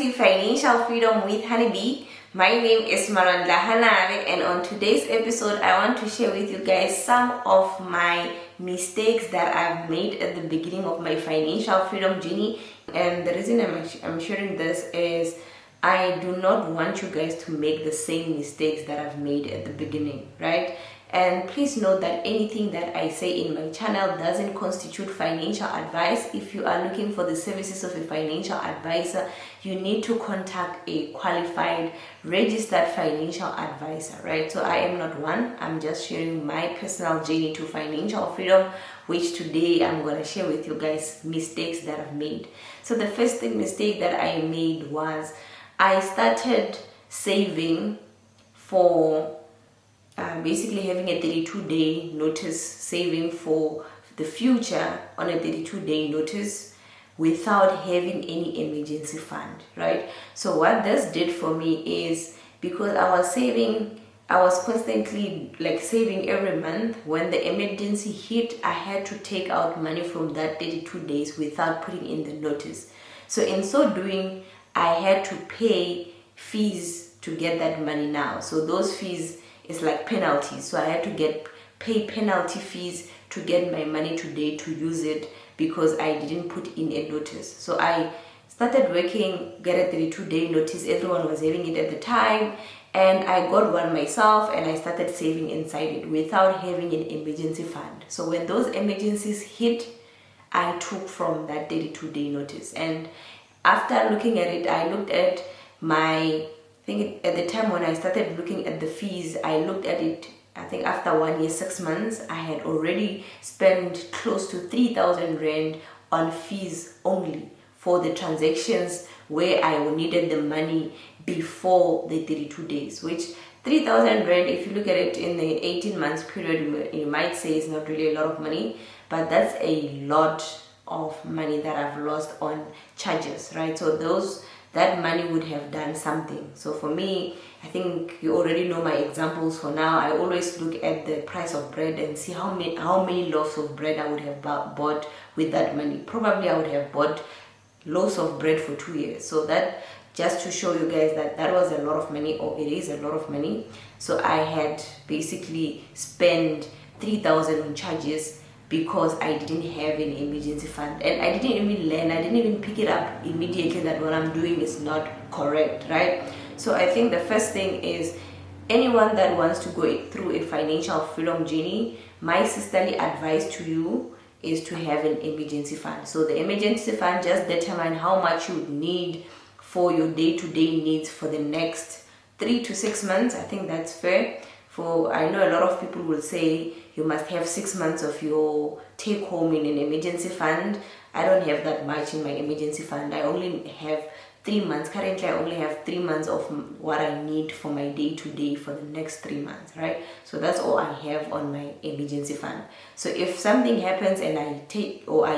to Financial Freedom with Honeybee. My name is Maranda Hanave, and on today's episode I want to share with you guys some of my mistakes that I've made at the beginning of my financial freedom journey. And the reason I'm sharing this is I do not want you guys to make the same mistakes that I've made at the beginning, right? And please note that anything that I say in my channel doesn't constitute financial advice. If you are looking for the services of a financial advisor, you need to contact a qualified, registered financial advisor, right? So I am not one. I'm just sharing my personal journey to financial freedom, which today I'm going to share with you guys mistakes that I've made. So the first mistake that I made was I started saving for basically having a 32-day notice, saving for the future on a 32-day notice without having any emergency fund, right? So what this did for me is, because I was constantly like saving every month, when the emergency hit, I had to take out money from that 32 days without putting in the notice. So in so doing, I had to pay fees to get that money now. So those fees is like penalties. So I had to pay penalty fees to get my money today to use it because I didn't put in a notice. So I started working, get a 32-day notice. Everyone was having it at the time, and I got one myself, and I started saving inside it without having an emergency fund. So when those emergencies hit, I took from that 32-day notice. And after looking at it, I looked at I think at the time when I started looking at the fees, I looked at it, I think after 1 year, 6 months, I had already spent close to 3,000 Rand on fees only for the transactions where I needed the money before the 32 days, which 3,000 Rand, if you look at it in the 18 months period, you might say it's not really a lot of money, but that's a lot of money that I've lost on charges, right? So that money would have done something. So for me, I think you already know my examples for now. I always look at the price of bread and see how many loaves of bread I would have bought with that money. Probably I would have bought loaves of bread for 2 years. So that just to show you guys that was a lot of money, or it is a lot of money. So I had basically spent 3,000 on charges because I didn't have an emergency fund, and I didn't even learn, I didn't even pick it up immediately that what I'm doing is not correct, right? So I think the first thing is, anyone that wants to go through a financial freedom journey, my sisterly advice to you is to have an emergency fund. So the emergency fund just determine how much you need for your day-to-day needs for the next 3 to 6 months. I think that's fair. I know a lot of people will say you must have 6 months of your take home in an emergency fund. I don't have that much in my emergency fund. I only have 3 months. Currently, I only have 3 months of what I need for my day-to-day for the next 3 months, right? So that's all I have on my emergency fund. So if something happens and I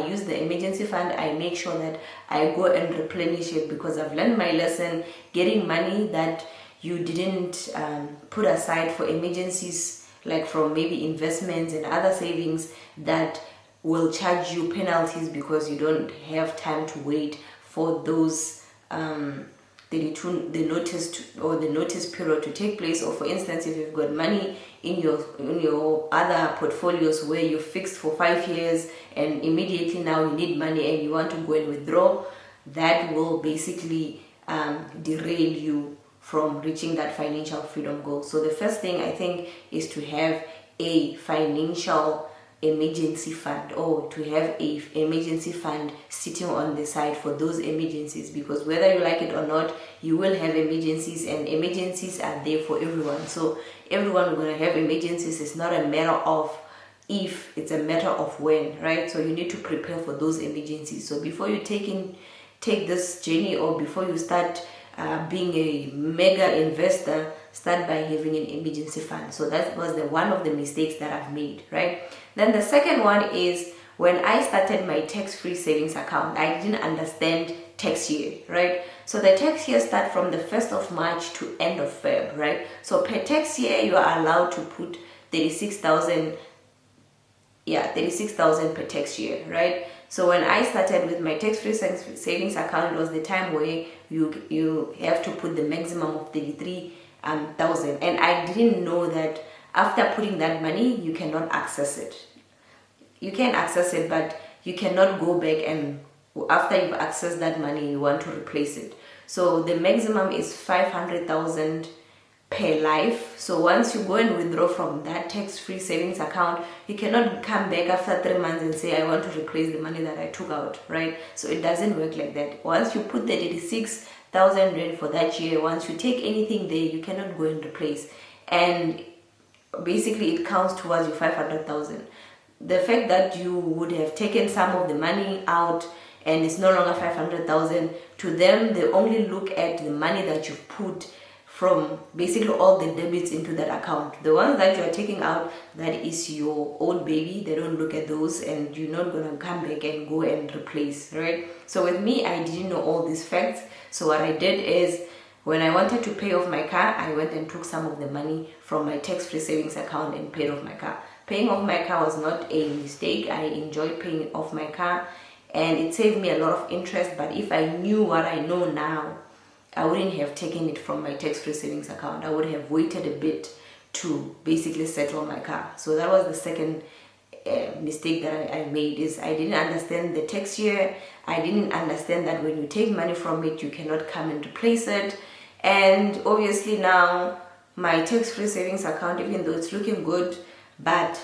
use the emergency fund, I make sure that I go and replenish it, because I've learned my lesson. Getting money that you didn't put aside for emergencies, like from maybe investments and other savings, that will charge you penalties because you don't have time to wait for those the notice period to take place. Or for instance, if you've got money in your other portfolios where you fixed for 5 years and immediately now you need money and you want to go and withdraw, that will basically derail you from reaching that financial freedom goal. So the first thing I think is to have a financial emergency fund, or to have a emergency fund sitting on the side for those emergencies, because whether you like it or not, you will have emergencies, and emergencies are there for everyone. So everyone will have emergencies. It's not a matter of if, it's a matter of when, right? So you need to prepare for those emergencies. So before you take this journey, or before you start being a mega investor, start by having an emergency fund. So that was one of the mistakes that I've made, right? Then the second one is, when I started my tax-free savings account, I didn't understand tax year, right? So the tax year starts from the 1st of March to end of Feb, right? So per tax year, you are allowed to put 36,000 per tax year, right? So when I started with my tax-free savings account, it was the time where you have to put the maximum of 33,000, and I didn't know that after putting that money you cannot access it. You can access it, but you cannot go back, and after you've accessed that money you want to replace it. So the maximum is 500,000 per life. So once you go and withdraw from that tax-free savings account, you cannot come back after 3 months and say I want to replace the money that I took out, right? So it doesn't work like that. Once you put the 86,000 rand for that year, once you take anything there, you cannot go and replace, and basically it counts towards your 500,000. The fact that you would have taken some of the money out and it's no longer 500,000, to them they only look at the money that you've put from basically all the debits into that account. The ones that you are taking out, that is your own baby. They don't look at those, and you're not gonna come back and go and replace, right? So with me, I didn't know all these facts. So what I did is, when I wanted to pay off my car, I went and took some of the money from my tax-free savings account and paid off my car. Paying off my car was not a mistake. I enjoyed paying off my car, and it saved me a lot of interest. But if I knew what I know now, I wouldn't have taken it from my tax-free savings account. I would have waited a bit to basically settle my car. So that was the second mistake that I made, is I didn't understand the tax year. I didn't understand that when you take money from it, you cannot come and replace it. And obviously now my tax-free savings account, even though it's looking good, but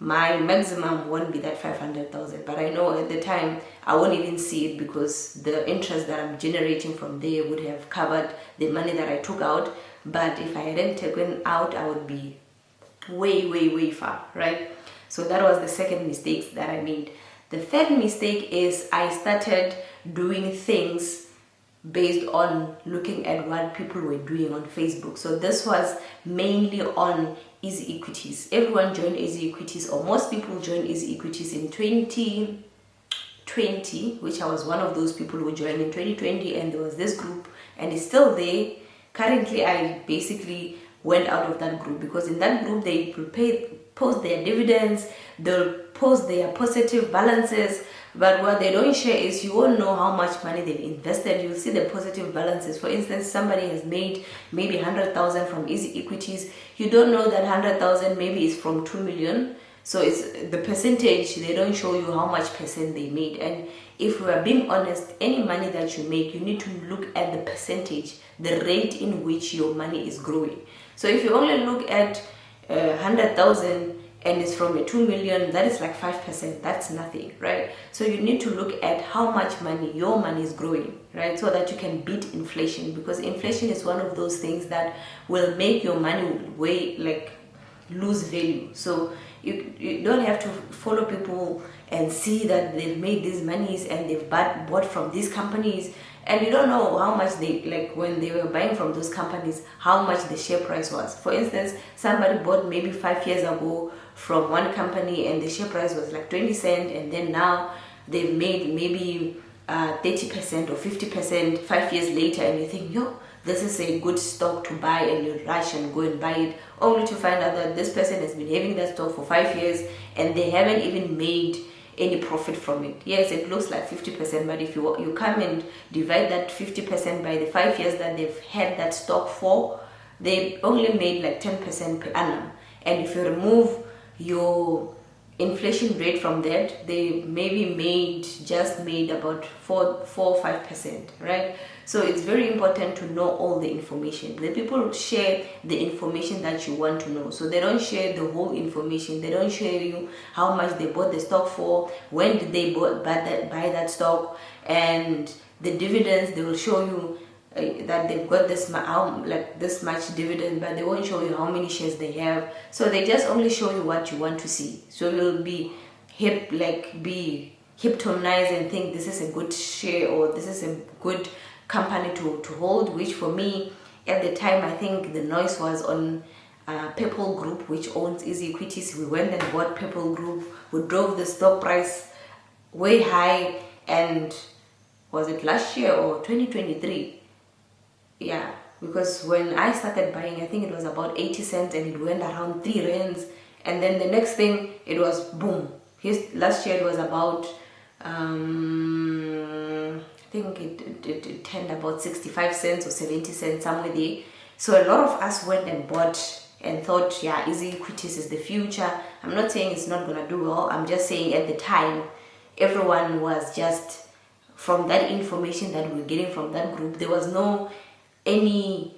my maximum won't be that 500,000. But I know at the time I won't even see it, because the interest that I'm generating from there would have covered the money that I took out. But if I hadn't taken out, I would be way far, right? So that was the second mistake that I made. The third mistake is I started doing things based on looking at what people were doing on Facebook. So this was mainly on Easy Equities. Everyone joined Easy Equities, or most people joined Easy Equities in 2020, which I was one of those people who joined in 2020, and there was this group, and it's still there. Currently, I basically went out of that group, because in that group they post their dividends, they'll post their positive balances, but what they don't share is you won't know how much money they've invested. You'll see the positive balances. For instance, somebody has made maybe 100,000 from Easy Equities. You don't know that 100,000 maybe is from 2 million. So it's the percentage. They don't show you how much percent they made. And if we are being honest, any money that you make, you need to look at the percentage, the rate in which your money is growing. So if you only look at 100,000 and it's from a 2 million, that is like 5%. That's nothing, right? So you need to look at how much money your money is growing, right? So that you can beat inflation, because inflation is one of those things that will make your money lose value. So you don't have to follow people and see that they've made these monies and they've bought from these companies, and you don't know how much they, like when they were buying from those companies, how much the share price was. For instance, somebody bought maybe 5 years ago from one company and the share price was like 20 cents, and then now they've made maybe 30% or 50% 5 years later, and you think, yo, this is a good stock to buy, and you rush and go and buy it, only to find out that this person has been having that stock for 5 years and they haven't even made any profit from it. Yes, it looks like 50%, but if you come and divide that 50% by the 5 years that they've had that stock for, they only made like 10% per annum. And if you remove your inflation rate from that, they maybe just made about 4 or 5%, right? So it's very important to know all the information. The people share the information that you want to know. So they don't share the whole information. They don't share you how much they bought the stock for, when did they buy that stock, and the dividends. They will show you that they've got this much dividend, but they won't show you how many shares they have. So they just only show you what you want to see. So you'll be hypnotized and think this is a good share or this is a good company to hold, which for me at the time, I think the noise was on Purple Group, which owns Easy Equities. We went and bought Purple Group. We drove the stock price way high, and was it last year or 2023? Yeah, because when I started buying, I think it was about 80 cents and it went around 3 rands, and then the next thing it was boom. Last year it was about I think it turned about 65 cents or 70 cents, somewhere there. So a lot of us went and bought and thought, yeah, easy equities is the future. I'm not saying it's not gonna do well. I'm just saying at the time, everyone was just, from that information that we were getting from that group, there was no any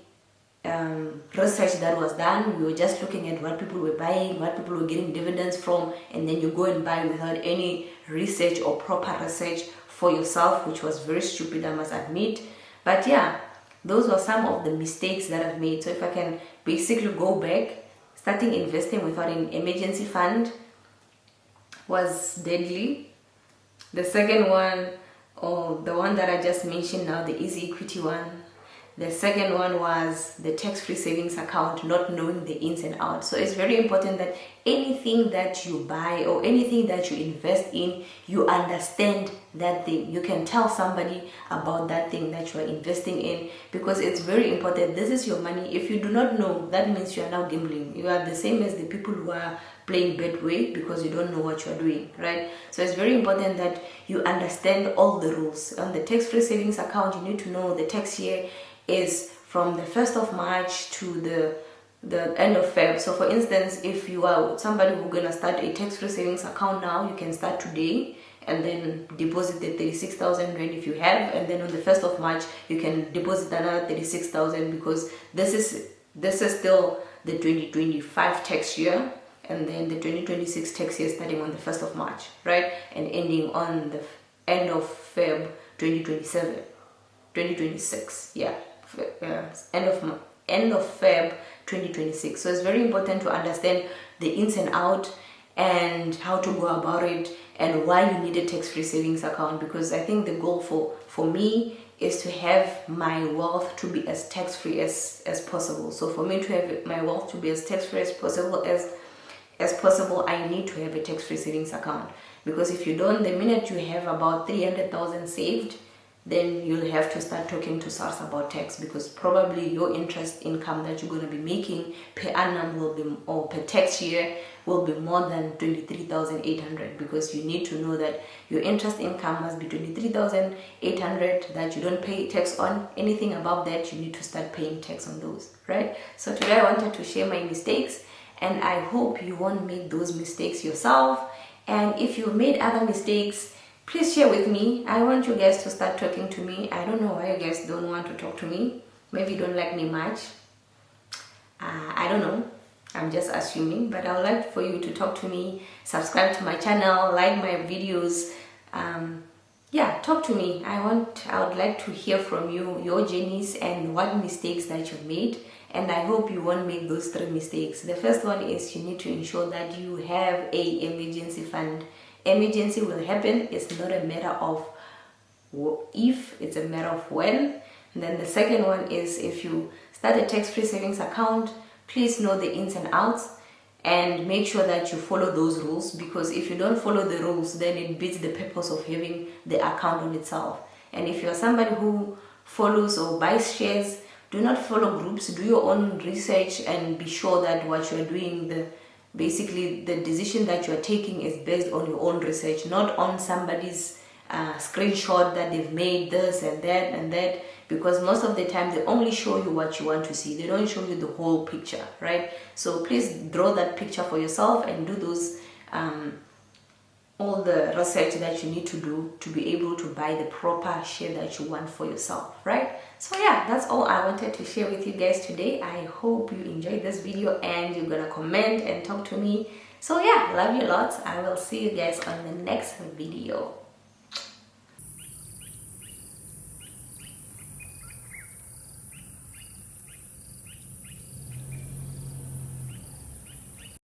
research that was done. We were just looking at what people were buying, what people were getting dividends from, and then you go and buy without any research or proper research for yourself, which was very stupid, I must admit. But yeah, those were some of the mistakes that I've made. So if I can basically go back, starting investing without an emergency fund was deadly. The second one, or the one that I just mentioned now, the easy equity one, the second one was the tax-free savings account, not knowing the ins and outs. So it's very important that anything that you buy or anything that you invest in, you understand that thing. You can tell somebody about that thing that you are investing in, because it's very important. This is your money. If you do not know, that means you are now gambling. You are the same as the people who are playing Betway, because you don't know what you are doing, right? So it's very important that you understand all the rules. On the tax-free savings account, you need to know the tax year is from the 1st of March to the end of Feb. So for instance, if you are somebody who's gonna start a tax-free savings account now, you can start today and then deposit the 36,000 rand if you have, and then on the 1st of March you can deposit another 36,000, because this is still the 2025 tax year, and then the 2026 tax year starting on the 1st of March, right, and ending on the end of Feb 2026, yeah, end of Feb 2026. So it's very important to understand the ins and out and how to go about it and why you need a tax-free savings account, because I think the goal for me is to have my wealth to be as tax-free as possible. So for me to have my wealth to be as tax-free as possible, I need to have a tax-free savings account, because if you don't, the minute you have about 300,000 saved, then you'll have to start talking to SARS about tax, because probably your interest income that you're going to be making per annum will be, or per tax year, will be more than 23,800, because you need to know that your interest income must be 23,800, that you don't pay tax on. Anything above that, you need to start paying tax on those, right? So today I wanted to share my mistakes, and I hope you won't make those mistakes yourself. And if you made other mistakes, please share with me. I want you guys to start talking to me. I don't know why you guys don't want to talk to me. Maybe you don't like me much. I don't know. I'm just assuming. But I would like for you to talk to me. Subscribe to my channel. Like my videos. Yeah, talk to me. I would like to hear from you, your journeys and what mistakes that you've made. And I hope you won't make those 3 mistakes. The first one is you need to ensure that you have an emergency fund. Emergency will happen. It's not a matter of if, it's a matter of when. And then the second one is, if you start a tax-free savings account, please know the ins and outs and make sure that you follow those rules, because if you don't follow the rules, then it beats the purpose of having the account on itself. And if you're somebody who follows or buys shares, do not follow groups. Do your own research and be sure that what you're doing, basically the decision that you're taking is based on your own research, not on somebody's screenshot that they've made this and that, because most of the time they only show you what you want to see. They don't show you the whole picture, right? So please draw that picture for yourself and do those all the research that you need to do to be able to buy the proper share that you want for yourself, right? So yeah, that's all I wanted to share with you guys today. I hope you enjoyed this video and you're gonna comment and talk to me. So yeah, love you lots. I will see you guys on the next video.